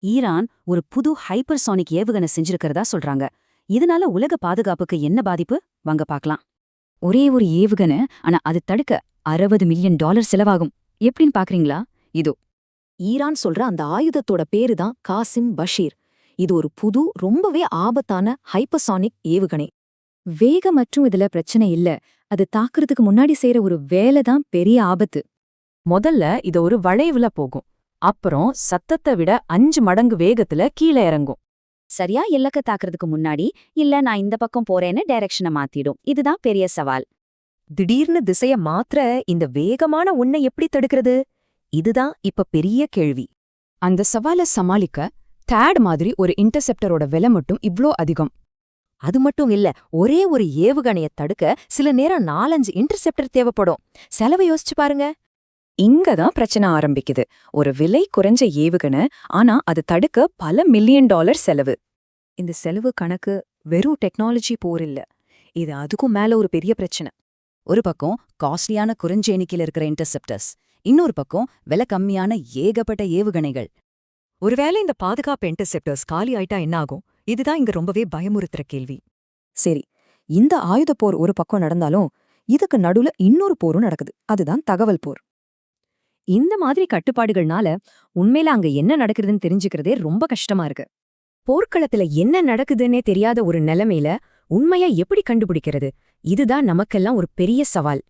Iran ஒரு புது hypersonic ஏவுகணை செஞ்சிருக்கிறதா சொல்றாங்க. இதனால உலக பாதுகாப்புக்கு என்ன பாதிப்பு? வாங்க பார்க்கலாம். ஒரே ஒரு ஏவுகணை, ஆனா அது தடுக்க $60 மில்லியன் செலவாகும். எப்படின்னு பாக்குறீங்களா? இதோ. ஈரான் சொல்ற அந்த ஆயுதத்தோட பேரு தான் காசிம் பஷீர். இது ஒரு புது ரொம்பவே ஆபத்தான ஹைப்பர்சானிக் ஏவுகணை. வேகம் மற்றும் இதுல பிரச்சனை இல்ல, அது தாக்குறதுக்கு முன்னாடி செய்யற ஒரு வேலை தான் பெரிய ஆபத்து. முதல்ல இது ஒரு வளைவுல போகும். அப்புறம் சத்தத்தை விட 5 மடங்கு வேகத்துல கீழே இறங்கும். சரியா இலக்க தாக்குறதுக்கு முன்னாடி, இல்ல நான் இந்த பக்கம் போறேன்னு டைரக்ஷனை மாத்திடும். இதுதான் பெரிய சவால். திடீர்னு திசைய மாத்திர இந்த வேகமான உன்னை எப்படி தடுக்கிறது? இதுதான் இப்ப பெரிய கேள்வி. அந்த சவாலை சமாளிக்க தேட் மாதிரி ஒரு இன்டர்செப்டரோட விலை மட்டும் இவ்ளோ அதிகம். அது மட்டும் இல்ல, ஒரே ஒரு ஏவுகணைய தடுக்க சில நேரம் 4-5 இன்டர்செப்டர் தேவைப்படும். செலவை யோசிச்சு பாருங்க. இங்கதான் பிரச்சனை ஆரம்பிக்குது. ஒரு விலை குறைஞ்ச ஏவுகணை, ஆனா அது தடுக்க பல $1 மில்லியன் செலவு. இந்த செலவு கணக்கு வெறும் டெக்னாலஜி போர் இல்ல, இது அதுக்கும் மேல ஒரு பெரிய பிரச்சனை. ஒரு பக்கம் காஸ்ட்லியான குறைஞ்ச எண்ணிக்கையில் இருக்கிற இன்டர்செப்டர்ஸ், இன்னொரு பக்கம் விலை கம்மியான ஏகப்பட்ட ஏவுகணைகள். ஒருவேளை இந்த பாதுகாப்பு இன்டர்செப்டர்ஸ் காலி ஆயிட்டா என்ன ஆகும்? இதுதான் இங்க ரொம்பவே பயமுறுத்துற கேள்வி. சரி, இந்த ஆயுத போர் ஒரு பக்கம் நடந்தாலும் இதுக்கு நடுவுல இன்னொரு போரும் நடக்குது. அதுதான் தகவல் போர். இந்த மாதிரி கட்டுப்பாடுகள்னால உண்மையில அங்க என்ன நடக்குதுன்னு தெரிஞ்சுக்கிறதே ரொம்ப கஷ்டமா இருக்கு. போர்க்களத்துல என்ன நடக்குதுன்னே தெரியாத ஒரு நிலைமையில உண்மையா எப்படி கண்டுபிடிக்கிறது? இதுதான் நமக்கெல்லாம் ஒரு பெரிய சவால்.